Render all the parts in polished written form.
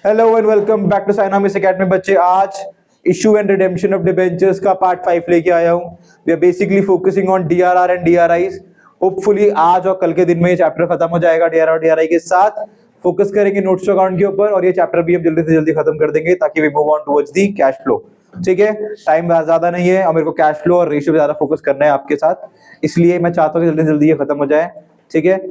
Hello and welcome back to Synamics Academy. बच्चे, आज issue and redemption of debentures का part 5 लेके आया हूं। We are basically focusing on DRR and DRIs. Hopefully आज और कल के दिन में ये चैप्टर खत्म हो जाएगा। डीआरआर और डीआरआई के साथ फोकस करेंगे नोट्स टू अकाउंट के ऊपर, और ये चैप्टर भी हम जल्दी से जल्दी खत्म कर देंगे ताकि we move on towards the cash flow. ठीक है, टाइम ज्यादा नहीं है और मेरे को कैश फ्लो और रेशियो पे ज्यादा फोकस करना है आपके साथ, इसलिए मैं चाहता हूँ कि जल्दी से जल्दी ये खत्म हो जाए। ठीक है,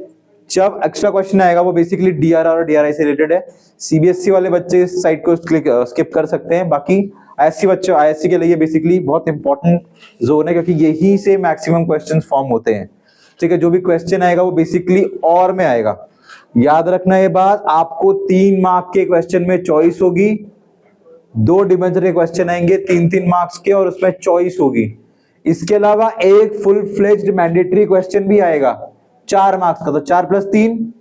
जब एक्स्ट्रा क्वेश्चन आएगा वो बेसिकली डीआरआर और डीआरआई से रिलेटेड है। सीबीएसई वाले बच्चे इस साइड को स्किप कर सकते हैं, बाकी आईएससी बच्चे, आईएससी के लिए बेसिकली बहुत इंपॉर्टेंट जोन है क्योंकि यही से मैक्सिमम क्वेश्चंस फॉर्म होते हैं। ठीक है, जो भी क्वेश्चन आएगा वो बेसिकली और में आएगा। याद रखना ये बात, आपको 3 मार्क के क्वेश्चन में चॉइस होगी, 2 डिबेंचर के क्वेश्चन आएंगे 3-3 मार्क्स के और उसमें चॉइस होगी। इसके अलावा एक फुल फ्लेज्ड मैंडेटरी क्वेश्चन भी आएगा 4 मार्क्स का, तो 4 + 3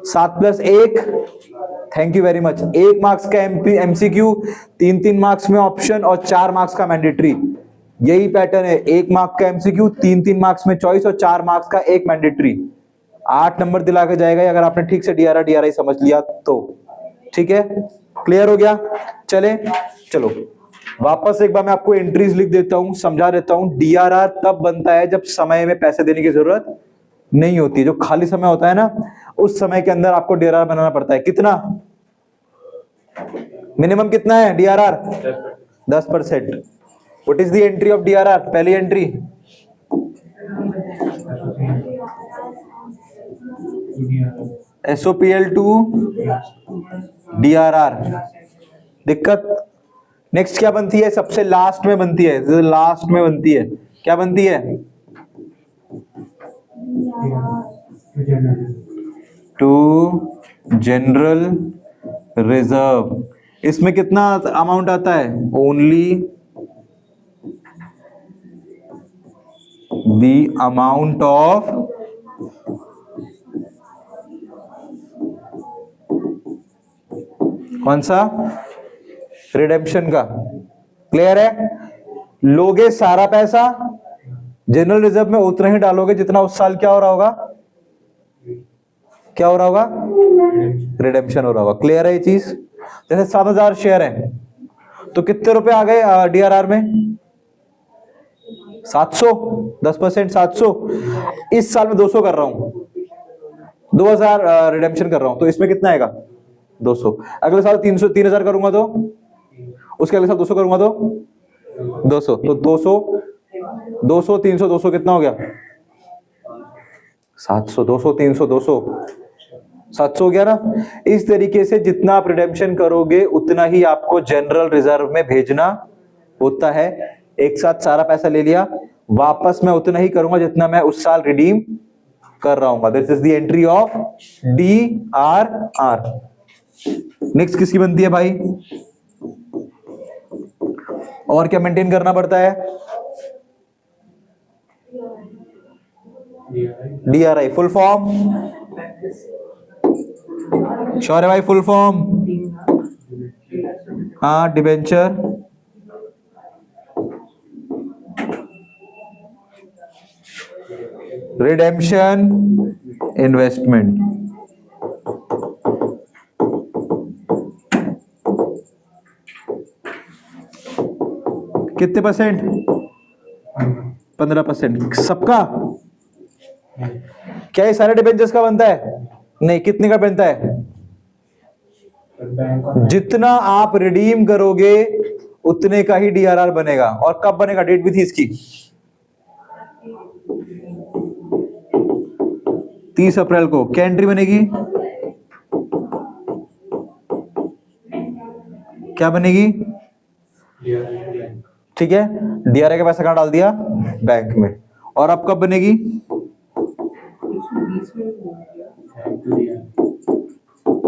7 + 1, thank you very much, 1 marks का एमसीक्यू, 3-3 मार्क्स में ऑप्शन और 4 मार्क्स का मैंडेटरी। यही पैटर्न है, 1 मार्क का एमसीक्यू, 3-3 मार्क्स में चॉइस और 4 मार्क्स का एक मैंडेटरी। 8 नंबर दिला के जाएगा अगर आपने ठीक से डीआरआर डीआरआई समझ लिया तो। ठीक है, क्लियर हो गया? चलो वापस एक बार मैं आपको एंट्रीज लिख देता हूं, समझा देता हूं। डीआरआर तब बनता है जब समय में पैसे देने की जरूरत नहीं होती। जो खाली समय होता है ना, उस समय के अंदर आपको डीआरआर बनाना पड़ता है। कितना मिनिमम कितना है DRR? 10%। What is the entry of DRR? पहली एंट्री एसओपीएल टू डीआरआर। दिक्कत नेक्स्ट क्या बनती है? सबसे लास्ट में बनती है, लास्ट में बनती है। क्या बनती है? To general reserve. इसमें कितना अमाउंट आता है? ओनली द अमाउंट ऑफ कौन सा? रिडेम्पशन का। क्लियर है? लोगे सारा पैसा, जनरल रिजर्व में उतना ही डालोगे जितना उस साल क्या हो रहा होगा? क्या हो रहा होगा? रिडेम्पशन हो रहा होगा। क्लियर है ये चीज? जैसे 7,000 शेयर है तो कितने रुपए आ गए डीआरआर में? 700, 10% 700। इस साल में 200 कर रहा हूं, 2000 रिडेम्पशन कर रहा हूं, तो इसमें कितना आएगा? 200। अगले साल 300 3000 करूंगा तो, उसके अगले साल 200 करूंगा तो 200, तो 200 300 200 कितना हो गया? 700। 200 300 200 700 हो गया ना? इस तरीके से जितना आप रिडेम्पशन करोगे उतना ही आपको जनरल रिजर्व में भेजना होता है। एक साथ सारा पैसा ले लिया, वापस मैं उतना ही करूंगा जितना मैं उस साल रिडीम कर रहा हूं। This is the entry of DRR. Next किसकी बनती है भाई? और क्या मेंटेन करना पड़ता है? DRI full form? श्योर है भाई? Full form? हाँ, डिबेंचर रिडेम्पशन इन्वेस्टमेंट। कितने परसेंट? 15%। सबका? क्या ये सारे डिबेंचर्स का बनता है? नहीं। कितने का बनता है? जितना आप रिडीम करोगे उतने का ही डीआरआर बनेगा। और कब बनेगा? डेट भी थी इसकी, 30 अप्रैल को। क्या एंट्री बनेगी? क्या बनेगी? ठीक है, डीआरआई का पैसा कहां डाल दिया? बैंक में। और अब कब बनेगी?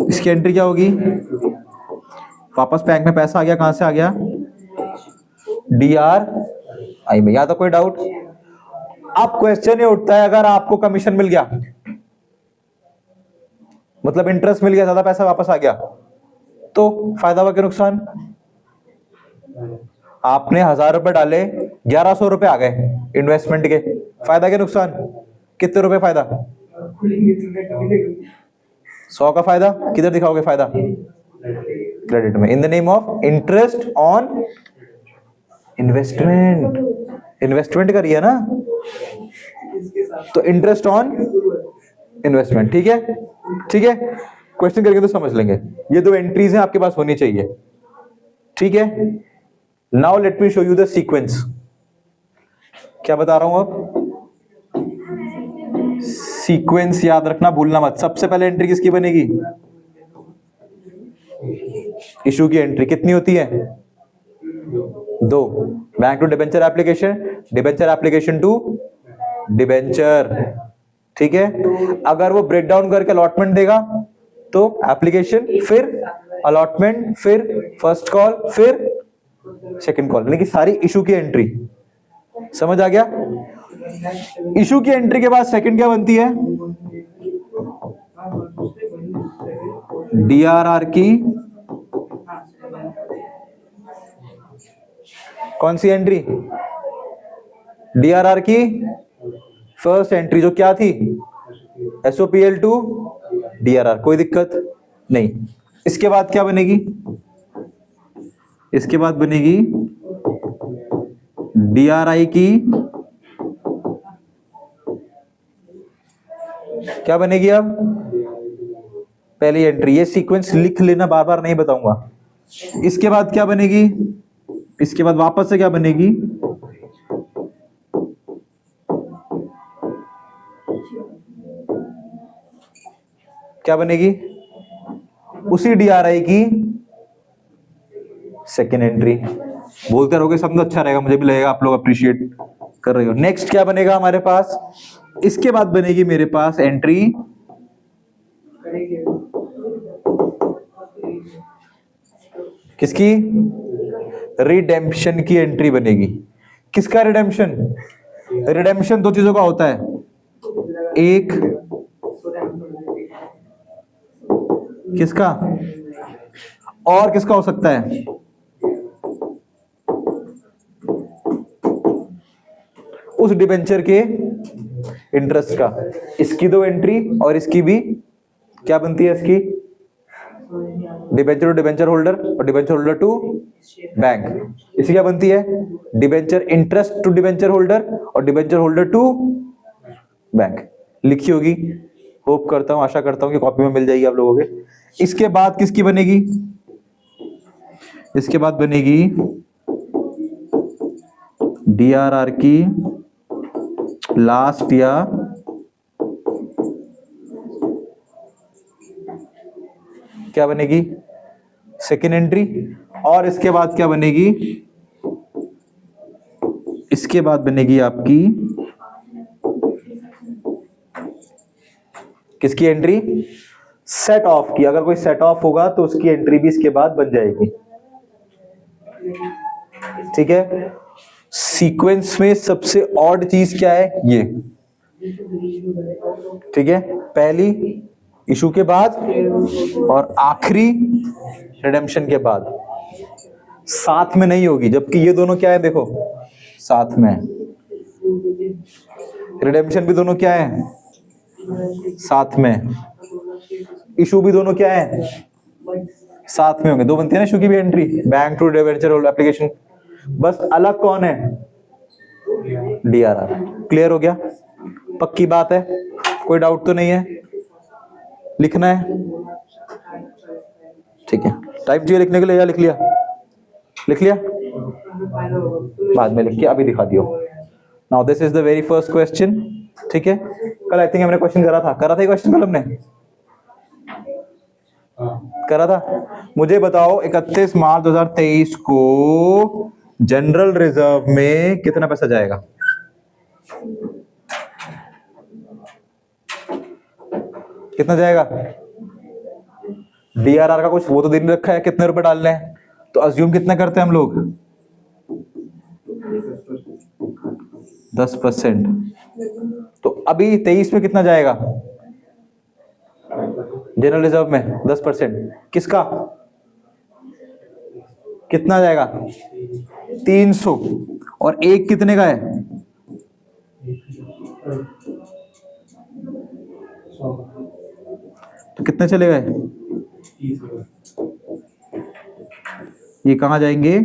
इसकी एंट्री क्या होगी? वापस बैंक में पैसा आ गया। कहां से आ गया? डीआरआई में। या तो कोई डाउट? अब क्वेश्चन ये उठता है, अगर आपको कमीशन मिल गया, मतलब इंटरेस्ट मिल गया, ज्यादा पैसा वापस आ गया, तो फायदा हुआ कि नुकसान? आपने 1000 रुपए डाले, 1100 रुपए आ गए इन्वेस्टमेंट के, फायदा के नुकसान? कितने रुपए फायदा? 100 का फायदा किधर दिखाओगे फायदा? क्रेडिट में, in the name of interest on investment. Investment करी है ना, तो इंटरेस्ट ऑन इन्वेस्टमेंट। ठीक है, ठीक है, क्वेश्चन करके तो समझ लेंगे। ये दो एंट्रीज हैं, आपके पास होनी चाहिए। ठीक है, now let me show you the sequence. क्या बता रहा हूं अब? सीक्वेंस याद रखना, भूलना मत। सबसे पहले एंट्री किसकी बनेगी? इशू की एंट्री कितनी होती है? 2। Bank to debenture application, debenture application to debenture. ठीक है, अगर वो ब्रेक डाउन करके अलॉटमेंट देगा तो एप्लीकेशन, फिर अलॉटमेंट, फिर फर्स्ट कॉल, फिर सेकंड कॉल, यानी कि सारी इशू की एंट्री। समझ आ गया? इशू की एंट्री के बाद सेकंड क्या बनती है? डीआरआर की कौन सी एंट्री? डीआरआर की फर्स्ट एंट्री, जो क्या थी? एसओपीएल टू डीआरआर। कोई दिक्कत नहीं। इसके बाद क्या बनेगी? इसके बाद बनेगी डीआरआई की, क्या बनेगी अब? पहली एंट्री। ये सीक्वेंस लिख लेना, बार बार नहीं बताऊंगा। इसके बाद क्या बनेगी? इसके बाद वापस से क्या बनेगी? क्या बनेगी? उसी डीआरआई की सेकेंड एंट्री। बोलते रहोगे सब तो अच्छा रहेगा, मुझे भी लगेगा आप लोग अप्रिशिएट कर रहे हो। नेक्स्ट क्या बनेगा हमारे पास? इसके बाद बनेगी मेरे पास एंट्री किसकी? रिडेम्पशन की एंट्री बनेगी। किसका रिडेम्पशन? रिडेम्पशन दो चीजों का होता है, एक किसका और किसका हो सकता है? उस डिबेंचर के इंटरेस्ट का। इसकी दो एंट्री और इसकी भी क्या बनती है? इसकी डिबेंचर टू डिबेंचर होल्डर और डिबेंचर होल्डर टू बैंक। इसकी क्या बनती है? Debenture interest to debenture holder और डिबेंचर होल्डर टू बैंक। लिखी होगी, होप करता हूं, आशा करता हूं कि कॉपी में मिल जाएगी आप लोगों के। इसके बाद किसकी बनेगी? इसके बाद बनेगी डीआरआर की लास्ट या क्या बनेगी? Second entry. और इसके बाद क्या बनेगी? इसके बाद बनेगी आपकी किसकी एंट्री? सेट ऑफ की। अगर कोई सेट ऑफ होगा तो उसकी एंट्री भी इसके बाद बन जाएगी। ठीक है, सीक्वेंस में सबसे ऑड चीज क्या है? ये। ठीक है, पहली इशू के बाद और आखिरी रिडेम्पशन के बाद साथ में नहीं होगी, जबकि ये दोनों क्या है? देखो साथ में। रिडेम्पशन भी दोनों क्या है? साथ में। इशू भी दोनों क्या है? साथ में होंगे। दो बनती है ना इशू की भी entry, bank to debenture holder application. बस अलग कौन है? डीआरआर। क्लियर हो गया? पक्की बात है, कोई डाउट तो नहीं है? लिखना है? ठीक है, टाइप चाहिए लिखने के लिए या लिख लिया? लिख लिया? बाद में लिख के अभी दिखा दियो। Now this is the very first question. ठीक है, कल आई थिंक हमने क्वेश्चन करा था क्वेश्चन कल हमने करा था। मुझे बताओ 31 मार्च 2023 को जनरल रिजर्व में कितना पैसा जाएगा? कितना जाएगा? डीआरआर का कुछ वो तो दिन रखा है कितने रुपए डालने हैं, तो अज्यूम कितना करते हैं हम लोग? 10%। तो अभी 23 में कितना जाएगा जनरल रिजर्व में? 10%। किसका कितना जाएगा? 300। और एक कितने का है? तो कितने चले गए? ये कहाँ जाएंगे?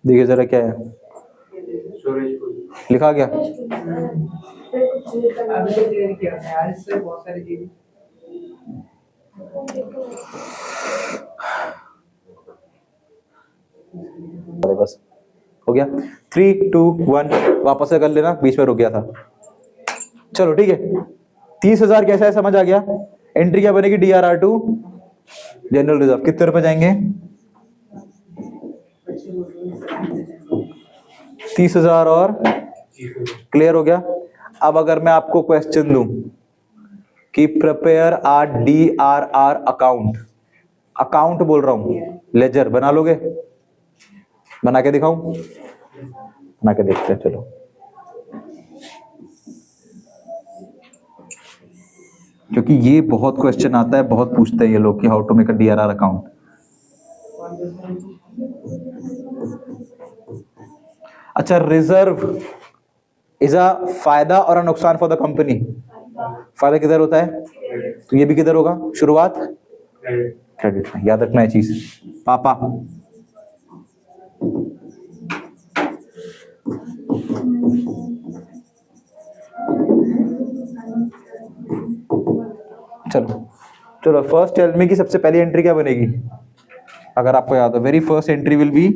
देखिए जरा क्या है, लिखा क्या? बस हो गया। 3 2 1 वापस से कर लेना, बीच में रुक गया था। चलो ठीक है, 30,000 कैसा है समझ आ गया। एंट्री क्या बनेगी? DRR2 general reserve. कितने रुपए जाएंगे? 30,000 और क्लियर हो गया। अब अगर मैं आपको क्वेश्चन दूं कि प्रिपेयर आ DRR अकाउंट, अकाउंट बोल रहा हूं, लेजर बना लोगे? बना के दिखाऊं? बना के देखते हैं चलो। क्योंकि ये बहुत क्वेश्चन आता है, बहुत पूछते हैं ये लोग कि how to make a DRR account. अच्छा, रिजर्व इज अ फायदा और अ नुकसान फॉर द कंपनी। फायदा किधर होता है? तो ये भी किधर होगा? शुरुआत क्रेडिट में। याद रखना है चीज पापा। चलो चलो, फर्स्ट टेल मी की सबसे पहली एंट्री क्या बनेगी? अगर आपको याद हो, very first entry will be,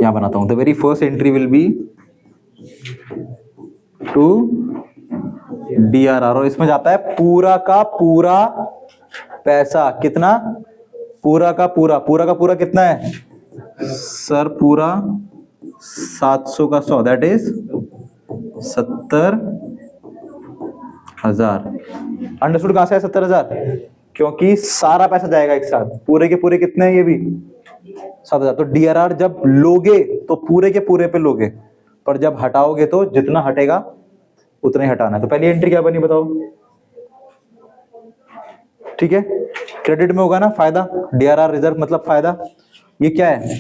यहां बनाता हूं, the very first entry will be to DRR, और इसमें जाता है पूरा का पूरा पैसा। कितना? पूरा का पूरा। पूरा का पूरा कितना है सर? पूरा 700 का 100, दैट इज 70,000। अंडरस्टूड? कहां से है 70,000? क्योंकि सारा पैसा जाएगा एक साथ। पूरे के पूरे कितने हैं? ये भी 7,000। तो DRR जब लोगे तो पूरे के पूरे पे लोगे, पर जब हटाओगे तो जितना हटेगा उतना ही हटाना है। तो पहली एंट्री क्या बनी बताओ? ठीक है, क्रेडिट में होगा ना फायदा। DRR रिजर्व मतलब फायदा। ये क्या है?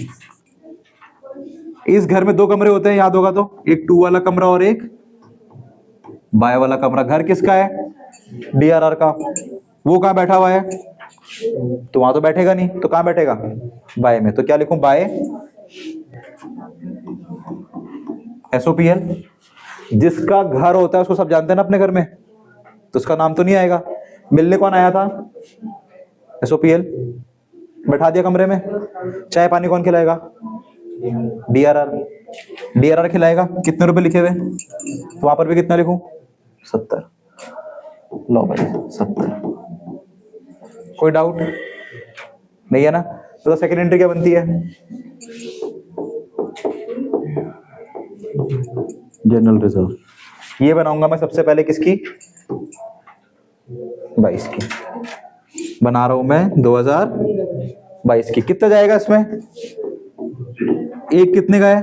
इस घर में 2 कमरे होते हैं, याद होगा तो, एक 2 वाला कमरा और एक बाय वाला कमरा। घर किसका है? DRR का। वो कहां बैठा हुआ है? तो वहां तो बैठेगा नहीं, तो कहां बैठेगा? बाय में। तो क्या लिखूं? By SOPL। जिसका घर होता है उसको सब जानते हैं ना अपने घर में, तो उसका नाम तो नहीं आएगा। मिलने कौन आया था? SOPL। बैठा दिया कमरे में। चाय पानी कौन खिलाएगा? DRR। DRR खिलाएगा। कितने रुपए लिखे हुए? तो वहां पर भी कितना लिखूं? 70। लो भाई 70। कोई डाउट नहीं है ना? तो सेकंड एंट्री क्या बनती है? General reserve. ये बनाऊंगा मैं सबसे पहले किसकी? 22 की। बना रहा हूं मैं 2022 की। कितना जाएगा इसमें? एक कितने का है?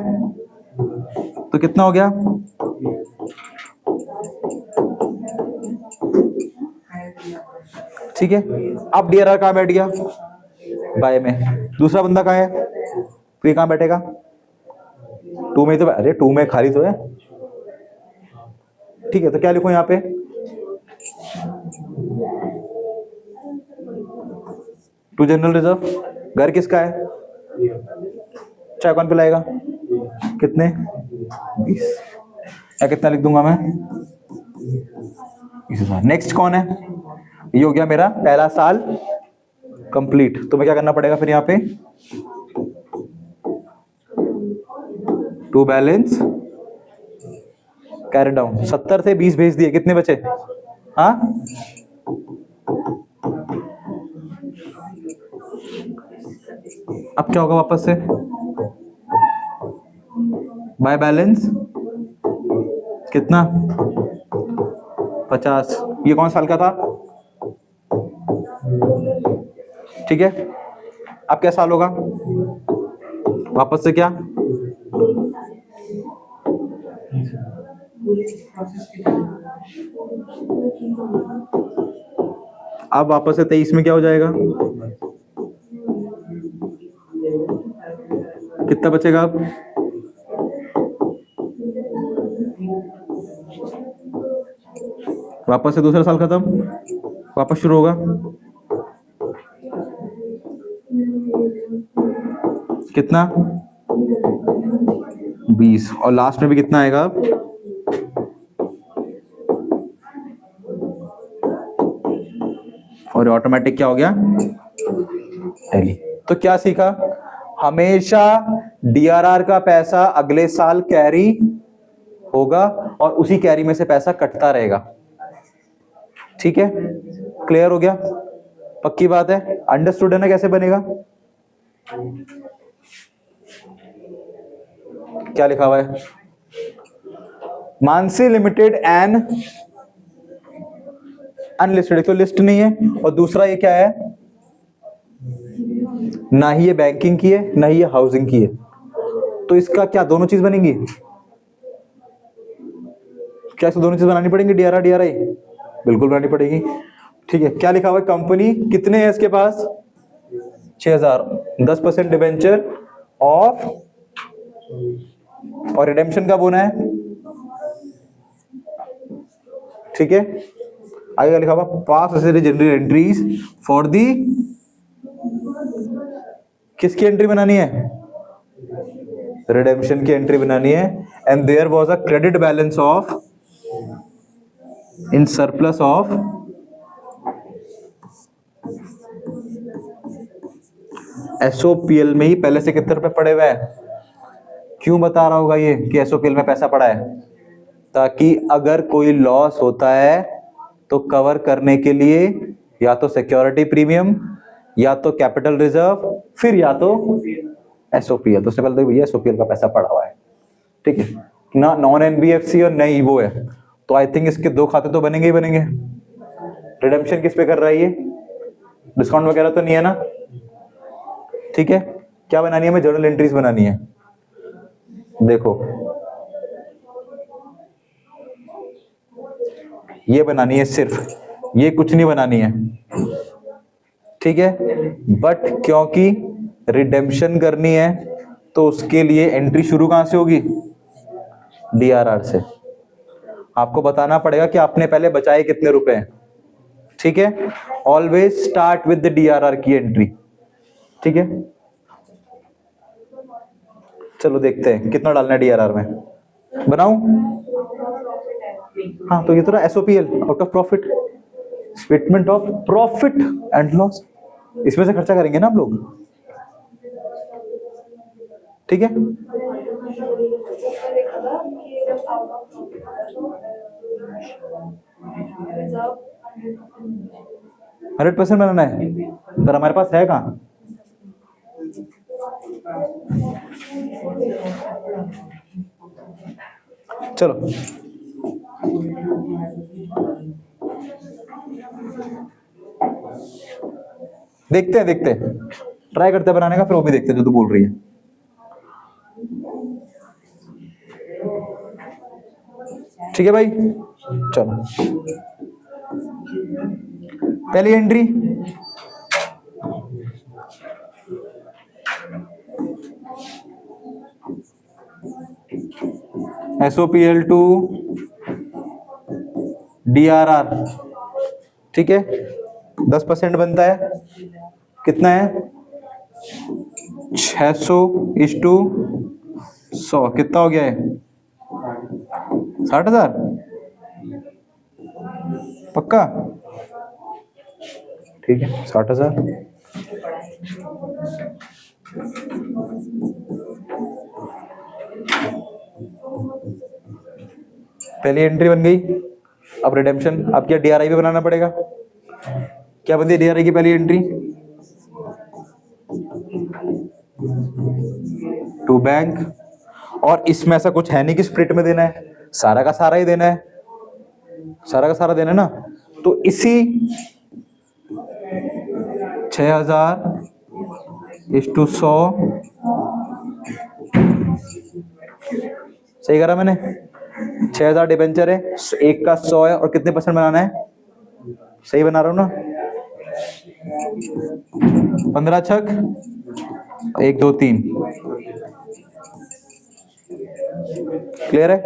तो कितना हो गया? ठीक है, अब DRR कहां बैठ गया? बाय में। दूसरा बंदा कहां है? तो ये कहां बैठेगा? 2 में। तो अरे 2 में खाली तो है। ठीक है, तो क्या लिखूं यहां पे? To general reserve. घर किसका है? चाय कौन पिलाएगा? कितने? 20। या कितना लिख दूंगा मैं? 20,000। नेक्स्ट कौन है? ये हो गया मेरा पहला साल कंप्लीट। तो मैं क्या करना पड़ेगा फिर यहाँ पे? To balance carry down. 70 से 20 भेज दिए, कितने बचे? हाँ, अब क्या होगा वापस से? बाय बैलेंस कितना? 50। ये कौन साल का था? ठीक है, अब क्या साल होगा? वापस से क्या? अब वापस से 23 में क्या हो जाएगा, कितना बचेगा अब, वापस से दूसरा साल खत्म, वापस शुरू होगा, कितना 20, और लास्ट में भी कितना आएगा अब, और ऑटोमेटिक क्या हो गया टैली। तो क्या सीखा, हमेशा डीआरआर का पैसा अगले साल कैरी होगा और उसी कैरी में से पैसा कटता रहेगा। ठीक है, क्लियर हो गया, पक्की बात है, अंडरस्टूड है ना कैसे बनेगा। क्या लिखा हुआ है, मानसी लिमिटेड एंड अनलिस्टेड, तो लिस्ट नहीं है, और दूसरा ये क्या है, ना ही ये बैंकिंग की है ना ही ये हाउसिंग की है, तो इसका क्या दोनों चीज बनेंगी, क्या इसको दोनों चीज बनानी पड़ेंगी, डीआरआर डीआरआई, बिल्कुल बनानी पड़ेगी। ठीक है, क्या लिखा हुआ है, कंपनी कितने है इसके पास 6000, 10% डिबेंचर ऑफ, और रिडेम्पशन कब होना है, ठीक है, आगे लिखा हुआ पास जनरल एंट्रीज फॉर दी, किसकी एंट्री बनानी है, रिडेम्पशन की एंट्री बनानी है, and there was a credit balance of in surplus of SOPL में ही पहले से कितने रुपए पड़े हुए हैं। क्यों बता रहा होगा ये कि एसओपीएल में पैसा पड़ा है, ताकि अगर कोई लॉस होता है तो कवर करने के लिए या तो सिक्योरिटी प्रीमियम, या तो कैपिटल रिजर्व, फिर या तो एसओपीएल। तो उसने पहले तो भैया एसओपीएल का पैसा पड़ा हुआ है, ठीक है ना, नॉन एनबीएफसी और नहीं वो है, तो आई थिंक इसके दो खाते तो बनेंगे ही बनेंगे। रिडेम्पशन किस पे कर रहा है ये, डिस्काउंट वगैरह तो नहीं है ना, ठीक है, क्या बनानी है, हमें जर्नल एंट्रीज बनानी है। देखो ये बनानी है सिर्फ, ये कुछ नहीं बनानी है, ठीक है, बट क्योंकि रिडेम्पशन करनी है तो उसके लिए एंट्री शुरू कहां से होगी, डीआरआर से। आपको बताना पड़ेगा कि आपने पहले बचाए कितने रुपए, ठीक है, always start with the DRR की एंट्री, ठीक है। चलो देखते हैं कितना डालना है डीआरआर में, बनाऊं, हाँ तो ये तो SOPL out of profit, statement of profit and loss, इसमें से खर्चा करेंगे ना हम लोग, ठीक है। 100% बनाना है, पर हमारे पास है कहाँ, चलो देखते हैं ट्राई करते हैं बनाने का, फिर वो भी देखते हैं जो तू बोल रही है। ठीक है भाई, चलो पहली एंट्री, एसओपीएल टू डीआरआर, ठीक है, 10% बनता है, कितना है 600:100, कितना हो गया है 60,000, पक्का, ठीक है 60,000, पहली एंट्री बन गई। अब रिडेम्पशन, अब क्या डीआरआई भी बनाना पड़ेगा, क्या बनती है डीआरआई की पहली एंट्री, टू बैंक, और इसमें ऐसा कुछ है नहीं कि स्प्लिट में देना है, सारा का सारा ही देना है, सारा का सारा देना है ना, तो इसी 6,000:100, सही करा मैंने, 6,000 डिबेंचर है, एक का 100 है, और कितने % बनाना है, सही बना रहा हूं ना, 15 छक 1 2 3 क्लियर है?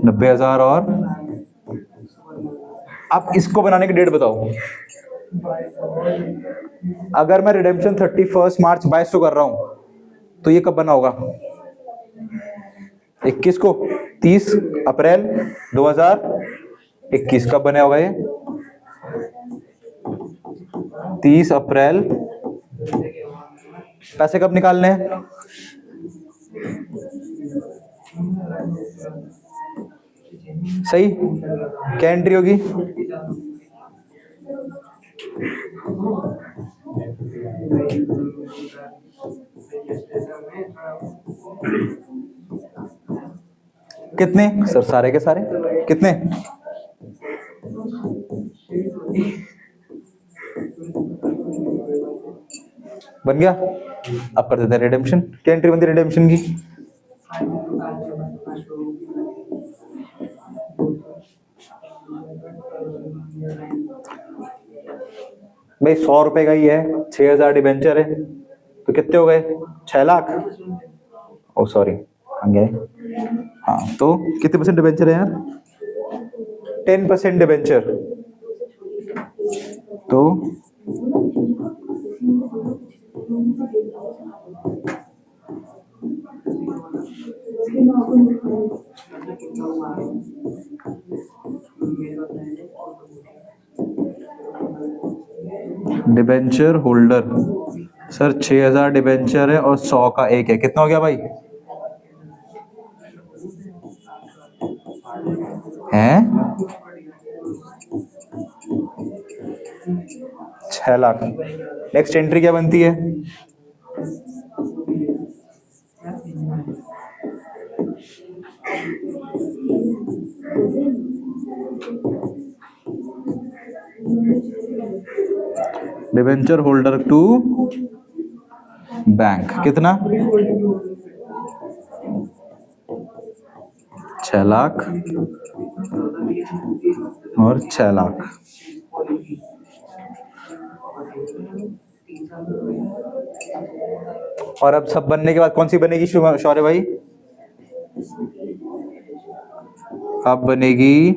90,000 और आप इसको बनाने की डेट बताओ। अगर मैं रिडेम्पशन 31 मार्च 22 को कर रहा हूं तो ये कब बना होगा? 21 को, 30 अप्रैल 2021 कब बना होगा ये? 30 अप्रैल। पैसे कब निकालने हैं? सही, क्या एंट्री होगी? कितने सर? सारे के सारे कितने? बन गया। अब कर देते हैं रिडेम्पशन। क्या एंट्री बनती है रिडेम्पशन की? भाई 100 रुपए का ही है, 6,000 डिबेंचर है तो कितने हो गए? 6 लाख। ओ सॉरी, गए। हाँ तो कितने परसेंट डिबेंचर है यार? 10% डिबेंचर। तो डिबेंचर होल्डर सर 6,000 डिबेंचर है और 100 का एक है, कितना हो गया भाई? हैं 6 लाख। नेक्स्ट एंट्री क्या बनती है? डिबेंचर होल्डर टू बैंक, कितना? 6 लाख और 6 लाख। और अब सब बनने के बाद कौन सी बनेगी शौर्य भाई? अब बनेगी,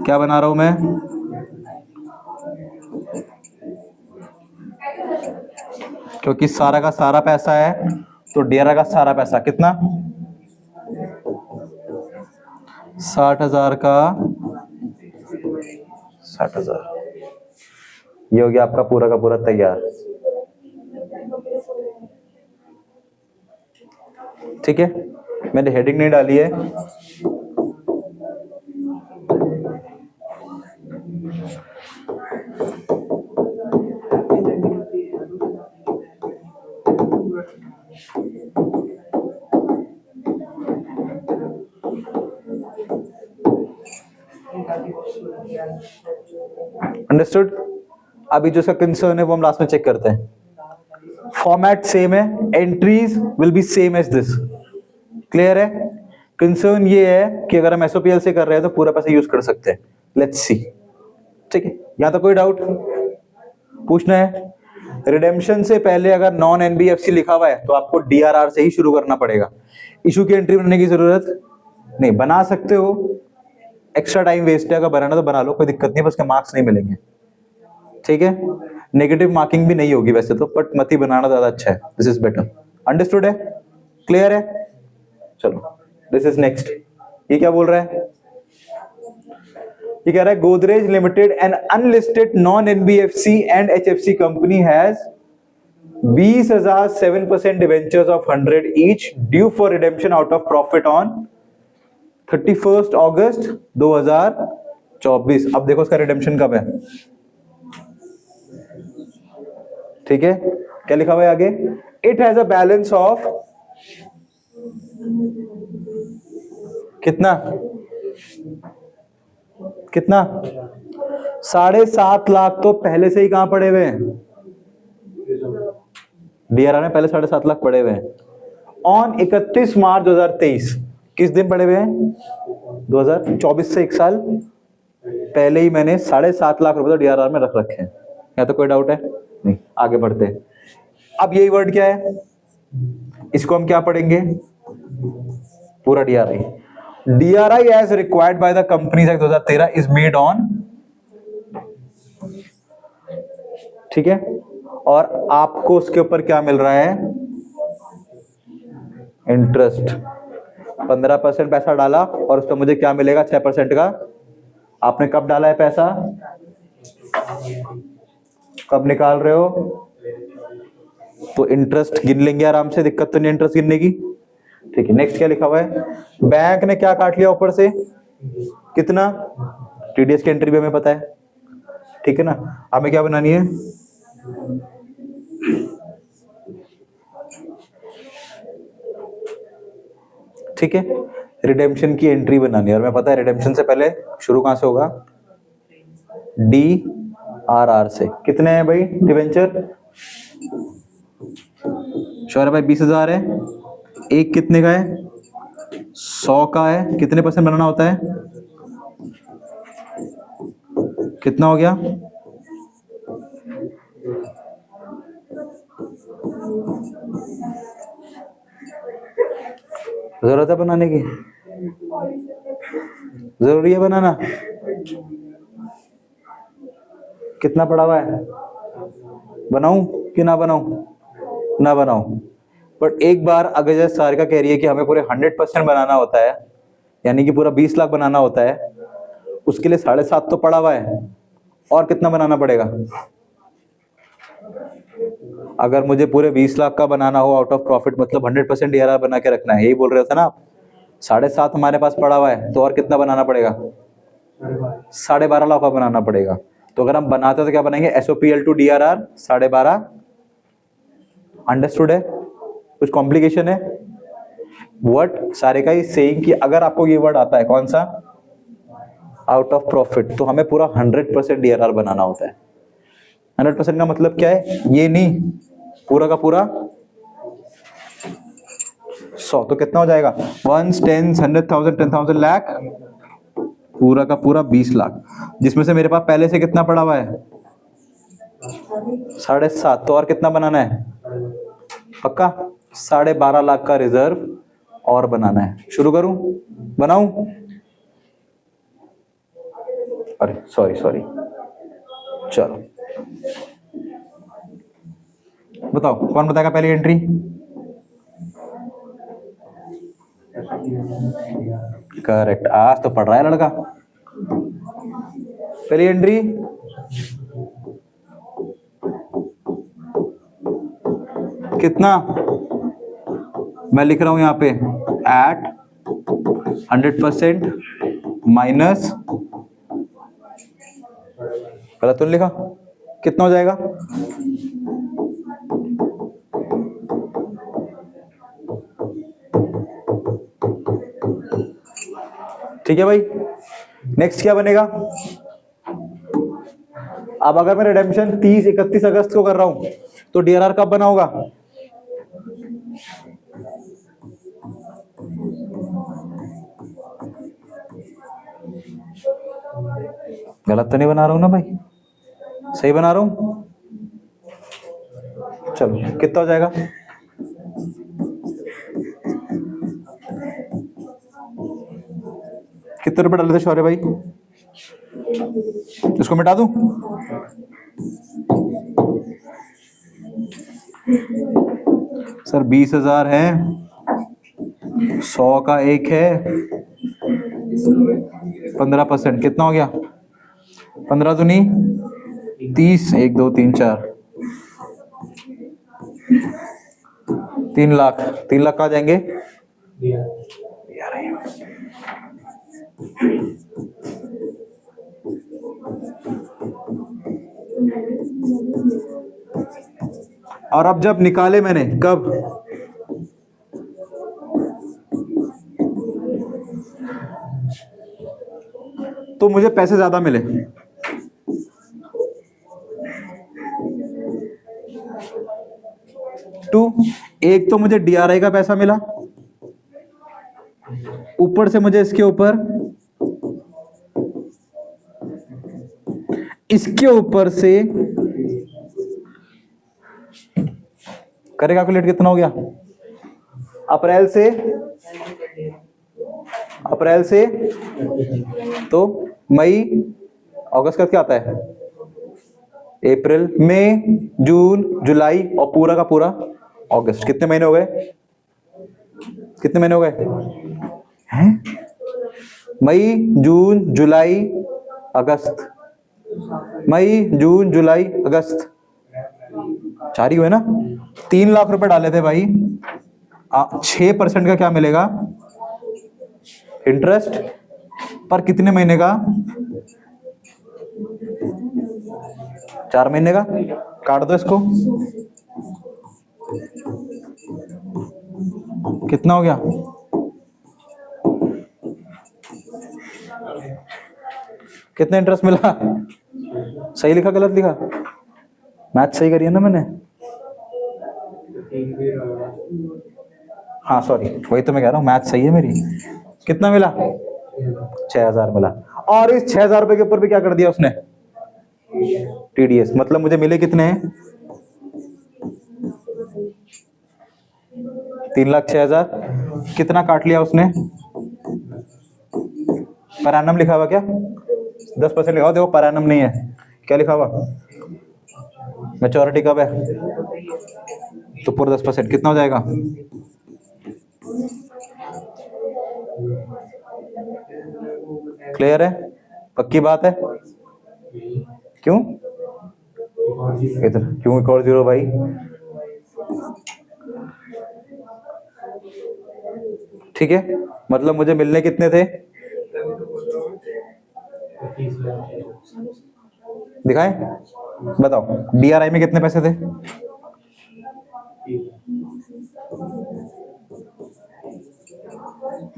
क्या बना रहा हूं मैं? क्योंकि सारा का सारा पैसा है तो डेरा का सारा पैसा कितना? 60,000 का 60,000। ये हो गया आपका पूरा का पूरा तैयार। ठीक है, मैंने हेडिंग नहीं डाली है। अंडरस्टूड? अभी जो इसका कंसर्न है वो हम लास्ट में चेक करते हैं। फॉर्मेट सेम है, entries will be same as this. Clear है? कंसर्न ये है कि अगर हम एसओपीएल से कर रहे हैं तो पूरा पैसा यूज कर सकते हैं। Let's see. ठीक है, यहां तक कोई डाउट पूछना है? रिडेम्पशन से पहले अगर नॉन एनबीएफसी लिखा हुआ है तो आपको डीआरआर से ही शुरू करना पड़ेगा। इशू की एंट्री बनने की जरूरत नहीं, बना सकते हो, एक्स्ट्रा टाइम वेस्ट है, अगर बनाना तो बना लो, कोई दिक्कत नहीं, बस के मार्क्स नहीं मिलेंगे। ठीक है, नेगेटिव मार्किंग भी नहीं होगी वैसे तो, बट मत ही बनाना ज्यादा अच्छा है। This is better. अंडरस्टूड है? क्लियर है? चलो दिस इज नेक्स्ट। ये क्या बोल रहा है? ये कह रहा है Godrej limited and unlisted non NBFC and HFC company has 20,000 7% debentures of 100 each due for redemption out of profit on 31 अगस्त 2024। अब देखो इसका रिडेम्पशन कब है। ठीक है, क्या लिखा हुआ है आगे? It has a balance of कितना? कितना? 7.5 लाख तो पहले से ही कहां पड़े हुए हैं? डीआरआर में पहले 7.5 लाख पड़े हुए हैं। ऑन 31 मार्च 2023 किस दिन पड़े हुए हैं? 2024 से 1 साल पहले ही मैंने 7.5 लाख रुपए तो DRR में रख रखे हैं। या तो कोई डाउट है? नहीं। आगे बढ़ते हैं। अब यही वर्ड क्या है, इसको हम क्या पढ़ेंगे? पूरा DRI। DRI as required by the companies act 2013 is made on, ठीक है, और आपको उसके ऊपर क्या मिल रहा है? इंटरेस्ट। 15% पैसा डाला और उस पर मुझे क्या मिलेगा? 6% का। आपने कब डाला है पैसा? कब निकाल रहे हो? तो इंटरेस्ट गिन लेंगे आराम से, दिक्कत तो नहीं इंटरेस्ट गिनने की, ठीक है। नेक्स्ट क्या लिखा हुआ है? बैंक ने क्या काट लिया ऊपर से? कितना? TDS की एंट्री भी हमें पता है, ठीक है ना। हमें क्या बनानी है? ठीक है, रिडेम्पशन की एंट्री बनानी है, और मैं पता है रिडेम्पशन से पहले शुरू कहां से होगा? DRR से। कितने हैं भाई डिवेंचर? शौर्य भाई 20,000 है। एक कितने का है? 100 का है। कितने % बनाना होता है? कितना हो गया? जरूरत है बनाने की? जरूरी है बनाना? कितना पड़ा हुआ है? बनाऊं कि ना बनाऊं? ना बनाऊं। बट एक बार अगर जैसे सारिका कह रही है कि हमें पूरे 100% बनाना होता है, यानी कि पूरा 20 लाख बनाना होता है, उसके लिए 7.5 तो पड़ा हुआ है, और कितना बनाना पड़ेगा? अगर मुझे पूरे 20 लाख का बनाना हो आउट ऑफ प्रॉफिट, मतलब 100% DRR बना के रखना है, यही बोल रहे थे ना आप? 7.5 हमारे पास पड़ा हुआ है, तो और कितना बनाना पड़ेगा? 12.5 लाख का बनाना पड़ेगा। तो अगर हम बनाते तो क्या बनाएंगे? SOPL to DRR 12.5। अंडरस्टूड है? कुछ कॉम्प्लिकेशन है? वर्ड सारिका इज सेइंग कि अगर आपको ये वर्ड आता है, कौन सा? आउट ऑफ प्रॉफिट, तो हमें पूरा 100% DRR बनाना होता है। 100% का मतलब क्या है? ये नहीं, पूरा का पूरा 100। तो कितना हो जाएगा? 1, 10, 100,000, 10,000 लाख, पूरा का पूरा 20 लाख, जिसमें से मेरे पास पहले से कितना पड़ा हुआ है? 7.5। तो और कितना बनाना है? पक्का 12.5 लाख का रिजर्व और बनाना है। शुरू करूं? बनाऊं? अरे सॉरी, चलो बताओ, कौन बताएगा पहली एंट्री? करेक्ट, आज तो पढ़ रहा है लड़का। पहली एंट्री कितना? मैं लिख रहा हूं यहां पे एट 100% माइनस, गलत तो लिखा? कितना हो जाएगा? ठीक है भाई, नेक्स्ट क्या बनेगा? अब अगर मैं रिडेम्पशन 30-31 अगस्त को कर रहा हूं, तो DRR कब बना होगा? गलत तो नहीं बना रहा हूं ना भाई? सही बना रहा हूं? चलो कितना हो जाएगा? कितने रुपए डाले थे शौर्य भाई? इसको मिटा दूं? सर 20,000 है, 100 का एक है, 15%, कितना हो गया? 15 तो नहीं, 30, 1, 2, 3, 4, 3 लाख। 3 लाख कहाँ जाएंगे? और अब जब निकाले मैंने, कब? तो मुझे पैसे ज्यादा मिले। एक तो मुझे DRI का पैसा मिला, ऊपर से मुझे इसके ऊपर से करे कैलकुलेट, कितना हो गया? अप्रैल से तो मई, अगस्त का क्या आता है? अप्रैल, मई, जून, जुलाई और पूरा का पूरा अगस्त। कितने महीने हो गए? हैं? मई, जून, जुलाई, अगस्त। मई, जून, जुलाई, अगस्त, 4 ही हुए ना। 3 लाख रुपए डाले थे भाई। 6% का क्या मिलेगा? इंटरेस्ट। पर कितने महीने का? 4 महीने का। काट दो इसको, कितना हो गया? कितना इंटरेस्ट मिला? सही लिखा गलत लिखा? मैथ सही करी है ना मैंने? हाँ सॉरी, वही तो मैं कह रहा हूँ, मैथ सही है मेरी। कितना मिला? 6,000 मिला। और इस 6,000 रुपए के ऊपर भी क्या कर दिया उसने? टीडीएस। मतलब मुझे मिले कितने हैं? 3,06,000। कितना काट लिया उसने? पर एनम लिखा हुआ क्या? 10% लिखा हुआ, देखो पर एनम नहीं है, क्या लिखा हुआ? मैच्योरिटी कब है? तो पूरा 10%, कितना हो जाएगा? क्लियर है? पक्की बात है? क्यों इधर क्यों एक और 0 भाई? ठीक है, मतलब मुझे मिलने कितने थे? दिखाएं? बताओ, डीआरआई में कितने पैसे थे?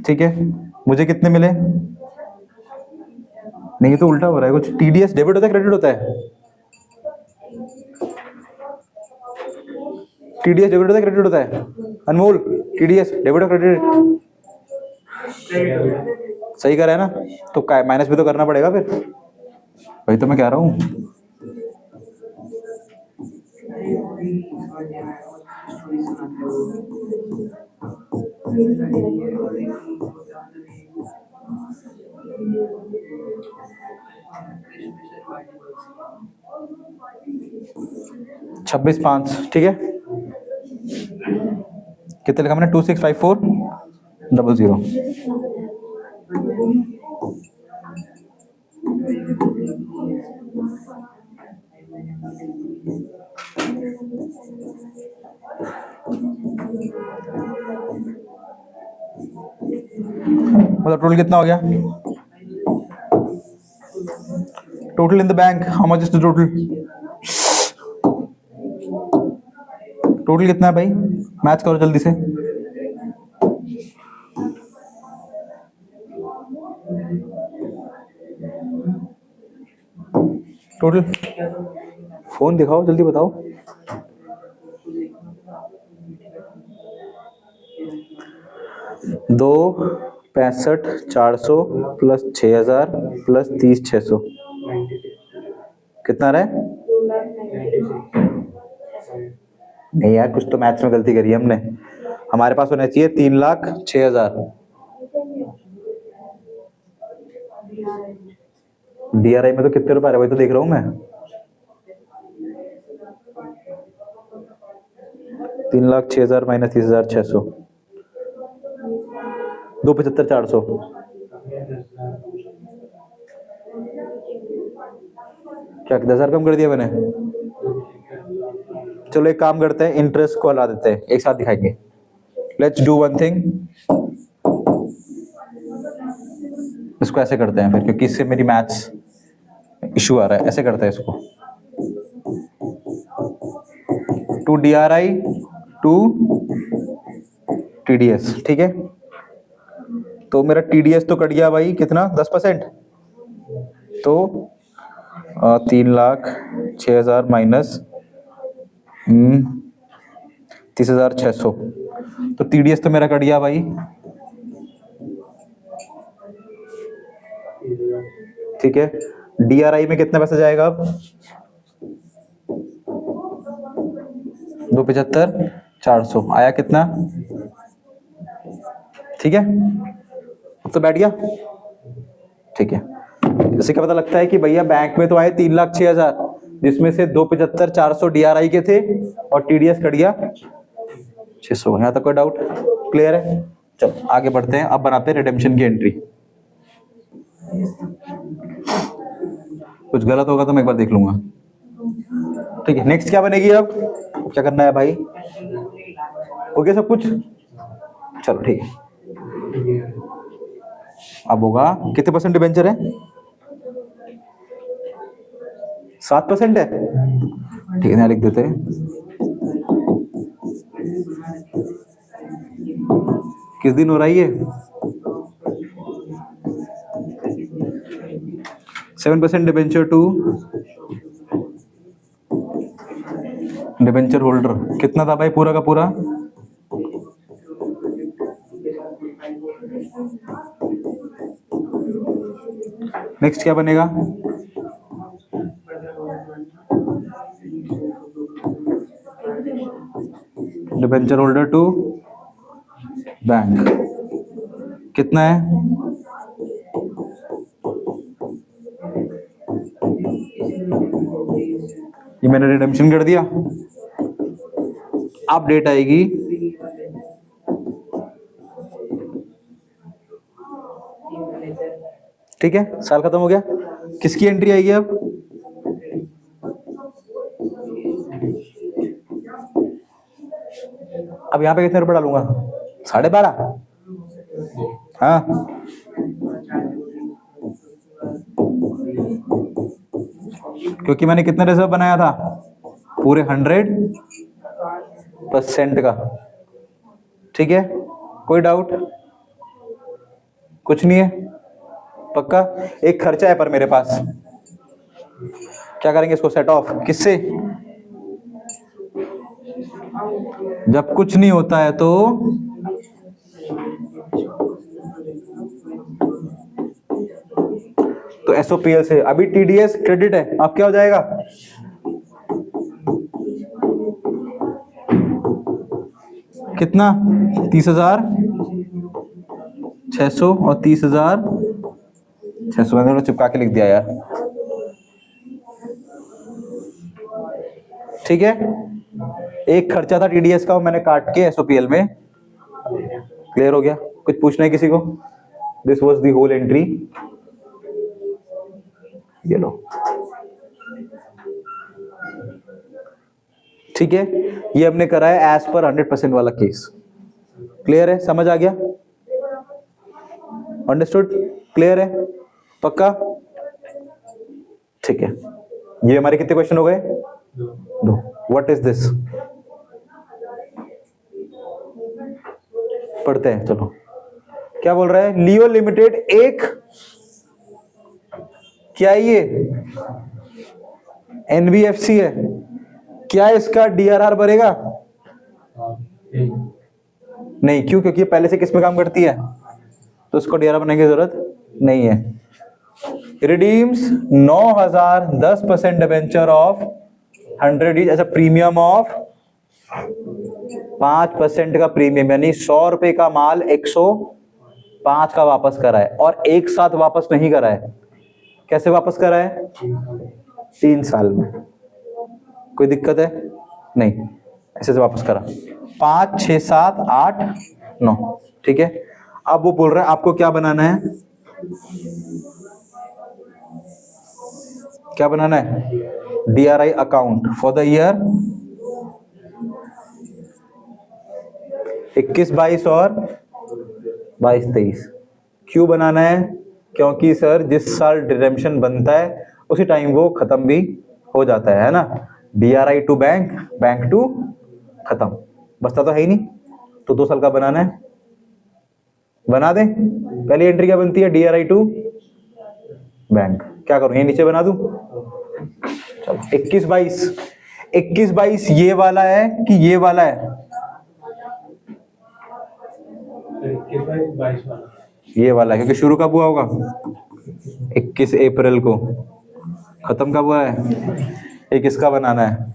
ठीक है, मुझे कितने मिले? नहीं तो उल्टा हो रहा है कुछ। टीडीएस डेबिट होता है क्रेडिट होता है? टीडीएस डेबिट होता है क्रेडिट होता है? अनमोल, टीडीएस डेबिट और क्रेडिट? सही करा है ना? तो माइनस भी तो करना पड़ेगा फिर, वही तो मैं कह रहा हूँ। छब्बीस 5, ठीक है। कितने लिखा मैंने? 265400। मतलब टोटल कितना हो गया? Total in the bank, how much is the total? Total कितना है भाई? मैच करो जल्दी से। टोटल फोन दिखाओ, जल्दी बताओ। दो 65,400 प्लस 6,000 प्लस 30,600, कितना रहा है? नहीं यार, कुछ तो मैथ्स में गलती करी है हमने। हमारे पास होना चाहिए 3,06,000। डीआरआई में तो कितने रुपए आ रहे, वही तो देख रहा हूँ मैं। 3,06,000 माइनस 30,600, 2,75,400। क्या 10,000 कम कर दिया मैंने? चलो एक काम करते हैं, इंटरेस्ट को हटा देते हैं, एक साथ दिखाएंगे। लेट्स डू वन थिंग, इसको ऐसे करते हैं फिर, क्योंकि इससे मेरी मैथ्स इशू आ रहा है। ऐसे करते हैं इसको, टू डीआरआई टू टीडीएस, ठीक है। तो मेरा टीडीएस तो कट गया भाई, कितना? 10%। तो 3,06,000 माइनस 30,600, तो टीडीएस तो मेरा कट गया भाई ठीक है, DRI में कितना पैसा जाएगा अब? 275 400 आया कितना? ठीक है, अब तो बैठ गया। ठीक है, इससे क्या पता लगता है कि भैया बैंक में तो आए 3,06,000, जिसमें से 275 400 DRI के थे और TDS कट गया 600। यहाँ तक कोई डाउट? क्लियर है? चलो आगे बढ़ते हैं, अब बनाते हैं रिडेम्पशन की एंट्री। कुछ गलत होगा तो मैं एक बार देख लूंगा। ठीक है, नेक्स्ट क्या बनेगी अब? क्या करना है भाई? हो गया सब कुछ? चलो ठीक है, अब होगा कितने परसेंट डिबेंचर है? 7% है। ठीक है, यहाँ लिख देते हैं। किस दिन हो रहा है ये? 7% डिबेंचर टू डिबेंचर होल्डर। कितना था भाई पूरा का पूरा? नेक्स्ट क्या बनेगा? डिबेंचर होल्डर टू बैंक कितना है? ये मैंने रिडेम्पशन कर दिया। अब डेट आएगी ठीक है, साल खत्म हो गया। किसकी एंट्री आएगी अब? अब यहाँ पे कितने रुपए डालूंगा? 12.5। हाँ, क्योंकि मैंने कितना रिजर्व बनाया था? पूरे 100% का। ठीक है, कोई डाउट? कुछ नहीं है? पक्का? एक खर्चा है पर मेरे पास, क्या करेंगे इसको सेट ऑफ? किससे? जब कुछ नहीं होता है तो SOPL से। अभी TDS क्रेडिट है, अब क्या हो जाएगा? कितना? 30,600 और 30,600। मैंने चिपका के लिख दिया यार। ठीक है, एक खर्चा था TDS का, वो मैंने काट के SOPL में। क्लियर हो गया? कुछ पूछना है किसी को? This was the whole entry. ये लो, ठीक है, ये हमने करा है एज पर 100% वाला केस। क्लियर है? समझ आ गया? अंडरस्टूड? क्लियर है? पक्का? ठीक है, ये हमारे कितने क्वेश्चन हो गए? 2। What is this? पढ़ते हैं, चलो। क्या बोल रहा है? लियो लिमिटेड एक, क्या ये NBFC है? क्या इसका DRR भरेगा? नहीं। क्यों? क्योंकि ये पहले से किस में काम करती है, तो उसको DRR बनाने की जरूरत नहीं है। Redeems 9,000 10% debenture of 100 is as a premium of 5% का प्रीमियम, यानी 100 रुपए का माल 105 का वापस करा है, और एक साथ वापस नहीं करा है। कैसे वापस करा है? 3 साल में। कोई दिक्कत है? नहीं, ऐसे से वापस करा। 5 6 7 8 9। ठीक है, अब वो बोल रहा है आपको क्या बनाना है? क्या बनाना है? DRI account for the year 21-22 और 22-23। क्यों बनाना है? क्योंकि सर जिस साल रिडेम्पशन बनता है उसी टाइम वो खत्म भी हो जाता है ना। DRI to bank, bank to खत्म, बचता तो है ही नहीं, तो 2 साल का बनाना है। बना दें? पहली एंट्री क्या बनती है? DRI to bank. क्या करूं, ये नीचे बना दूं? चलो 21-22 ये वाला है कि ये वाला है? ये वाला है, क्योंकि शुरू कब हुआ होगा? 21 अप्रैल को। खत्म कब हुआ है? एक इसका बनाना है,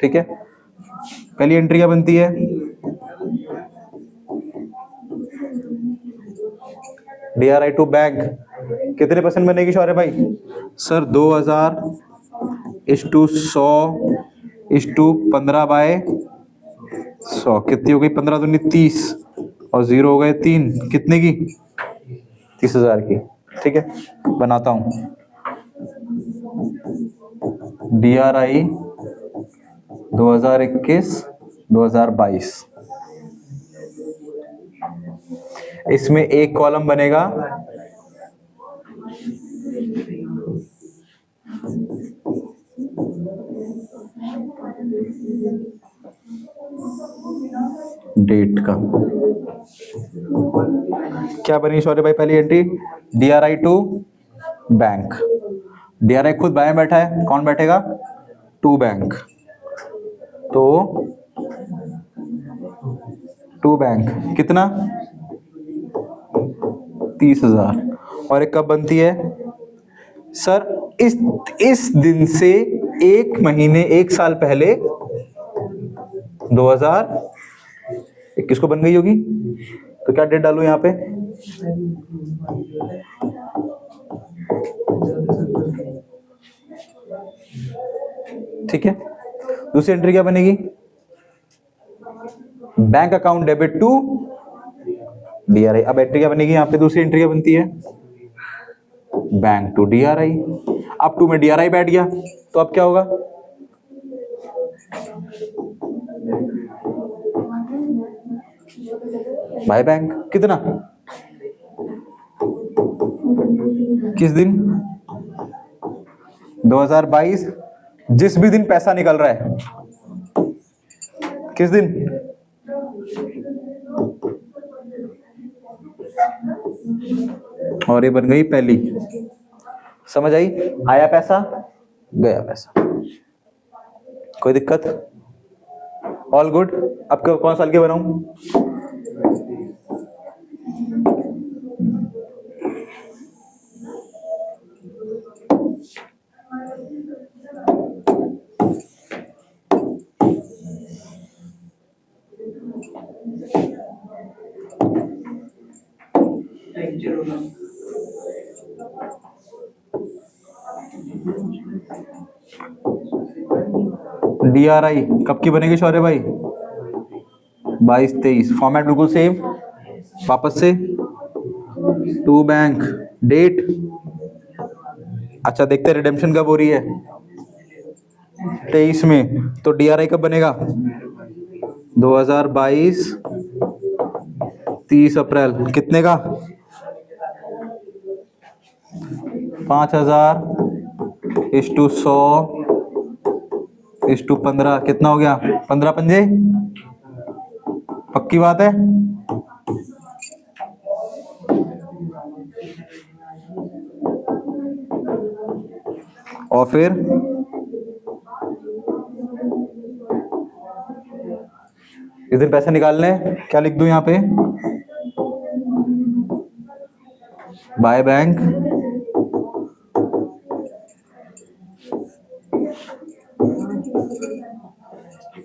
ठीक है। पहली एंट्री क्या बनती है? DRI टू बैंक कितने परसेंट बनेगी शौर्य भाई? सर 2000 इस टू 100 इस टू 15/100 कितनी हो गई? 15 दूनी 30 और 0 हो गए 3, कितने की? 30,000 की, ठीक है। बनाता हूं DRI 2021-2022। इसमें एक कॉलम बनेगा डेट का। क्या बनी शौर्य भाई पहली entry? DRI to bank. DRI खुद बाएं बैठा है, कौन बैठेगा? To bank. तो टू बैंक कितना? 30,000। और एक कब बनती है? सर इस दिन से एक महीने, एक साल पहले 2021 को बन गई होगी। तो क्या डेट डालूं यहाँ पे? ठीक है। दूसरी एंट्री क्या बनेगी? Bank account debit to DRI। अब एंट्री क्या बनेगी यहाँ पे? दूसरी एंट्री क्या बनती है? Bank to DRI। अब टू में DRI बैठ गया, तो अब क्या होगा? By bank. कितना? किस दिन? 2022, जिस भी दिन पैसा निकल रहा है। किस दिन? और ये बन गई पहली। समझ आई? आया पैसा, गया पैसा। कोई दिक्कत? All good. अब कौन साल के बनाऊं? DRI कब की बनेगी शौर्य भाई? 22-23। फॉर्मेट बिल्कुल सेम। वापस से टू बैंक, डेट। अच्छा देखते हैं रिडेम्पशन कब हो रही है? 23 में। तो DRI कब बनेगा? 2022 30 अप्रैल। कितने का? 5,000 इस टू 100 इस टू 15। कितना हो गया? 15 पंजे। पक्की बात है? और फिर इस दिन पैसे निकालने, क्या लिख दूं यहाँ पे? बाय बैंक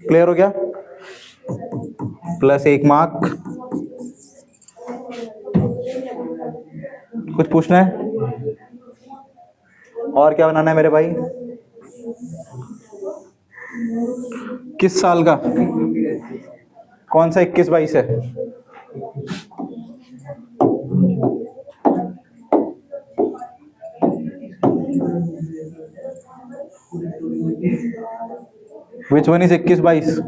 क्लियर हो गया? Plus 1 mark. कुछ पूछना है? और क्या बनाना है मेरे भाई? किस साल का? कौन सा 21-22 है? Which one is 21-22?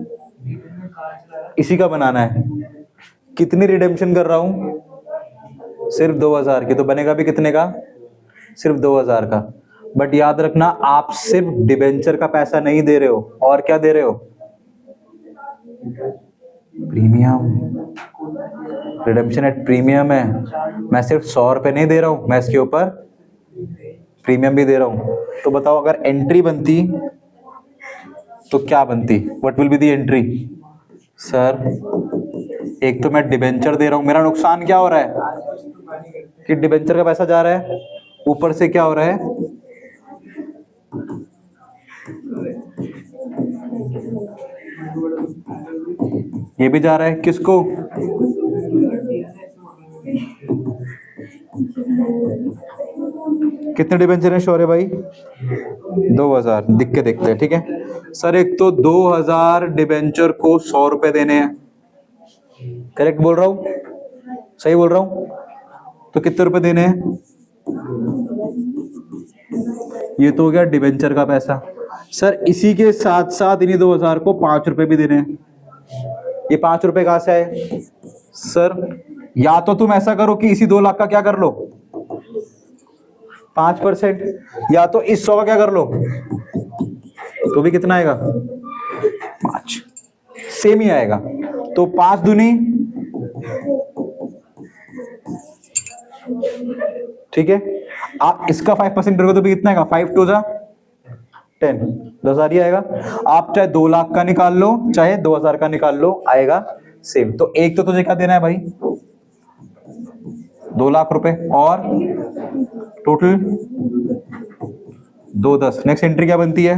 इसी का बनाना है। कितनी रिडेम्पशन कर रहा हूं? सिर्फ 2,000 की। तो बनेगा भी कितने का? सिर्फ 2,000 का। बट याद रखना, आप सिर्फ डिबेंचर का पैसा नहीं दे रहे हो, और क्या दे रहे हो? प्रीमियम। रिडेम्पशन एट प्रीमियम है। मैं सिर्फ 100 रुपए नहीं दे रहा हूं, मैं इसके ऊपर प्रीमियम भी दे रहा हूं। तो बताओ अगर एंट्री बनती तो क्या बनती? What will be the entry? Sir एक तो मैं डिबेंचर दे रहा हूं, मेरा नुकसान क्या हो रहा है कि डिबेंचर का पैसा जा रहा है ऊपर से क्या हो रहा है, ये भी जा रहा है किसको, कितने डिबेंचर है शौर्य भाई, 2000, दिख के देखते हैं, ठीक है सर। एक तो 2000 डिबेंचर को 100 रुपए देने हैं, करेक्ट बोल रहा हूं, सही बोल रहा हूं, तो कितने रुपए देने हैं, ये तो हो गया डिबेंचर का पैसा। सर इसी के साथ साथ इन्हीं 2000 को 5 रुपए भी देने हैं। ये 5 रुपए कहां से आए सर, या तो तुम ऐसा करो कि इसी 2 लाख का क्या कर लो 5%, या तो इस 100 का क्या कर लो, तो भी कितना आएगा 5, सेम ही आएगा। तो 5 दूनी, ठीक है, आप इसका 5% करोगे तो भी कितना आएगा, 5 2 जा 10, 10,000 ही आएगा। आप चाहे 2 लाख का निकाल लो चाहे 2000 का निकाल लो, आएगा सेम। तो एक तो तुझे क्या देना है भाई, 2 लाख रुपए, और टोटल 210। नेक्स्ट एंट्री क्या बनती है,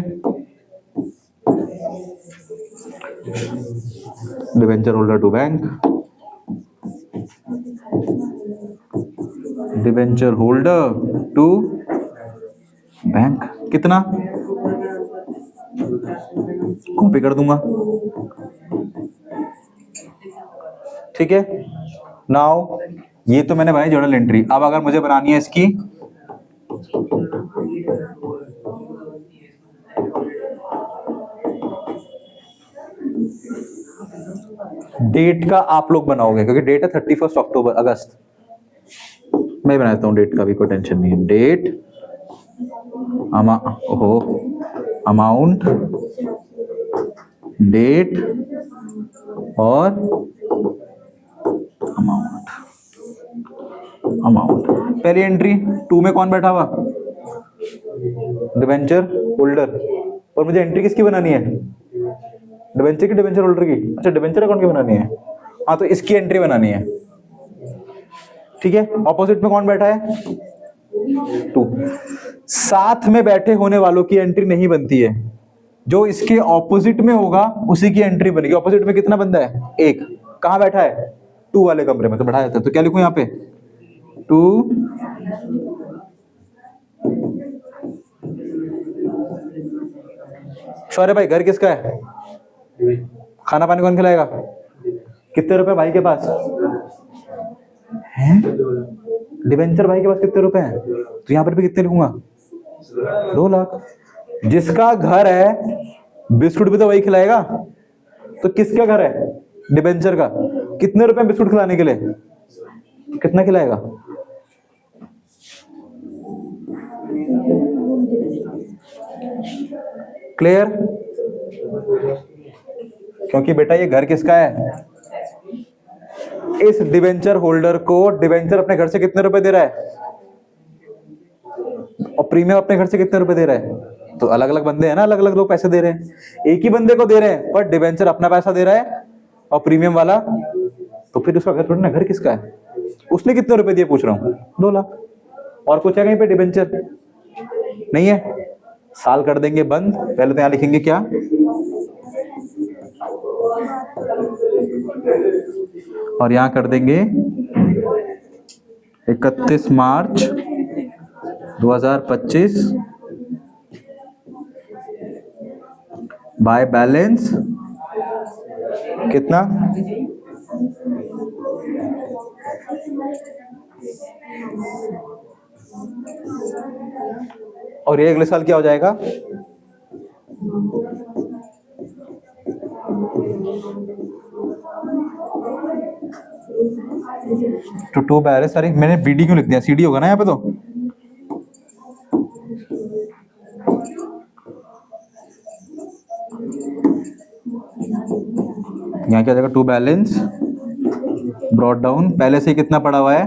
debenture holder to bank, debenture holder to bank, कितना, कॉपी कर दूंगा, ठीक है। नाउ ये तो मैंने बनाई जर्नल एंट्री। अब अगर मुझे बनानी है इसकी डेट का, आप लोग बनाओगे क्योंकि डेट है 31 अक्टूबर अगस्त, मैं बनाता हूं डेट का भी, कोई टेंशन नहीं है। डेट, अमाउंट, डेट और अमाउंट। पहली एंट्री 2 में कौन बैठा हुआ, डिबेंचर होल्डर, और मुझे एंट्री किसकी बनानी है, डिबेंचर की, डिबेंचर होल्डर की। अच्छा डिबेंचर अकाउंट की बनानी है, हाँ तो इसकी एंट्री बनानी है, ठीक है। ऑपोजिट में कौन बैठा है 2, साथ में बैठे होने वालों की एंट्री नहीं बनती है, जो इसके ऑपोजिट में होगा उसी की एंट्री बनेगी। ऑपोजिट में कितना बंदा है, एक, कहां बैठा है 2 वाले कमरे में, तो बैठा जाता है। तो क्या लिखूं यहां पे 2, शौर्य भाई घर किसका है, खाना पानी कौन खिलाएगा, कितने रुपए भाई के पास हैं, डिबेंचर भाई के पास कितने रुपए हैं, तो यहां पर भी कितने लिखूंगा 2 लाख। जिसका घर है बिस्कुट भी तो वही खिलाएगा, तो किसका घर है डिबेंचर का, कितने रुपए बिस्कुट खिलाने के लिए, कितना खिलाएगा, क्लियर। क्योंकि बेटा ये घर किसका है, इस डिबेंचर होल्डर को डिबेंचर अपने घर से कितने रुपए दे रहा है, और प्रीमियम अपने घर से कितने रुपए दे रहा है, तो अलग अलग बंदे हैं ना, अलग अलग लोग पैसे दे रहे हैं, एक ही बंदे को दे रहे हैं पर डिबेंचर अपना पैसा दे रहा है और प्रीमियम वाला, तो फिर उसका घर थोड़ी ना, घर किसका है, उसने कितने रुपए दिए पूछ रहा हूं 2 लाख। और कुछ है कहीं पे डिबेंचर नहीं है, साल कर देंगे बंद। पहले तो यहां लिखेंगे क्या, और यहां कर देंगे 31 मार्च 2025 बाय बैलेंस कितना, और ये अगले साल क्या हो जाएगा, तो 2 बैलेंस, अरे मैंने बीडी क्यों लिख दिया, सीडी होगा ना यहाँ पे, तो यहाँ क्या जाएगा 2 बैलेंस ब्रॉट डाउन, पहले से कितना पड़ा हुआ है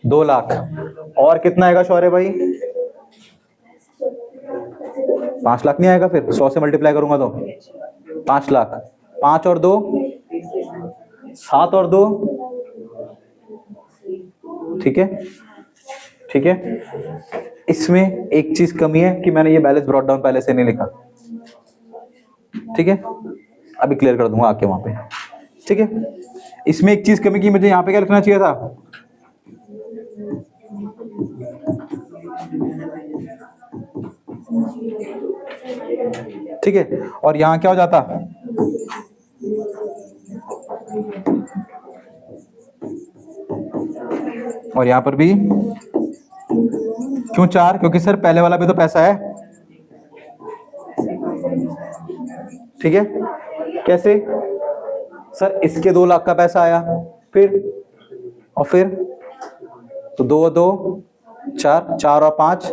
2 लाख, और कितना आएगा शौर्य भाई 5 लाख नहीं आएगा, फिर 100 से मल्टीप्लाई करूंगा तो 5 लाख, 5 और 2 7 और 2, ठीक है ठीक है, इसमें एक चीज कमी है कि मैंने ये बैलेंस ब्रॉट डाउन पहले से नहीं लिखा, ठीक है, अभी क्लियर कर दूंगा आके वहां पे, ठीक है। इसमें एक चीज कमी की, मुझे यहाँ पे क्या लिखना चाहिए था, ठीक है, और यहां क्या हो जाता, और यहां पर भी क्यों 4, क्योंकि सर पहले वाला भी तो पैसा है, ठीक है। कैसे सर, इसके 2 लाख का पैसा आया, फिर तो 2 और 2 4, 4 और 5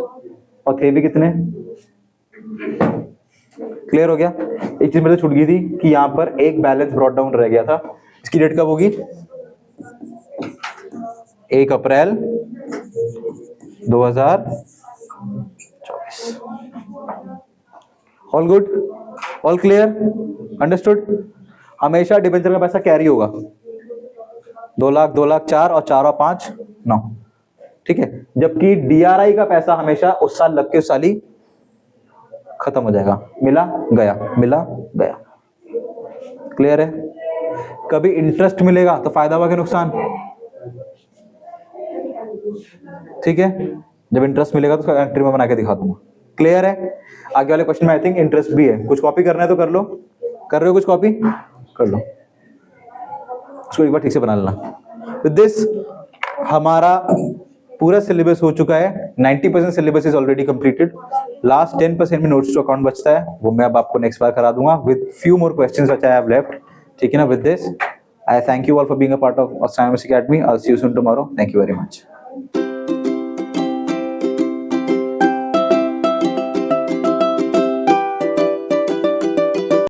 और थे भी कितने, क्लियर हो गया। एक चीज मेरे से छूट गई थी कि यहां पर एक बैलेंस ब्रॉट डाउन रह गया था, इसकी डेट कब होगी, 1 अप्रैल 2024। All good, all clear, understood. हमेशा डिबेंचर का पैसा कैरी होगा, 2 लाख 2 लाख 4 और 4 और 5 9, ठीक है। जबकि डीआरआई का पैसा हमेशा उस साल लग के उस साल ही खत्म हो जाएगा, मिला गया मिला गया, क्लियर है। कभी इंटरेस्ट मिलेगा तो फायदा हुआ कि नुकसान, ठीक है, जब इंटरेस्ट मिलेगा तो एंट्री में बना के दिखा दूंगा, क्लियर है। आगे वाले क्वेश्चन में आई थिंक इंटरेस्ट भी है, कुछ कॉपी करना है तो कर लो, कर रहे हो कुछ कॉपी कर लो, उसको एक बार ठीक से बना लेना। विद दिस हमारा पूरा सिलेबस हो चुका है, 90% syllabus is already completed, last 10% में नोट्स टू अकाउंट बचता है, वो मैं अब आपको नेक्स्ट बार करा दूंगा with few more questions which I have left, ठीक है ना। With this I thank you all for being a part of Synomis Academy, I'll see you soon tomorrow, thank you very much।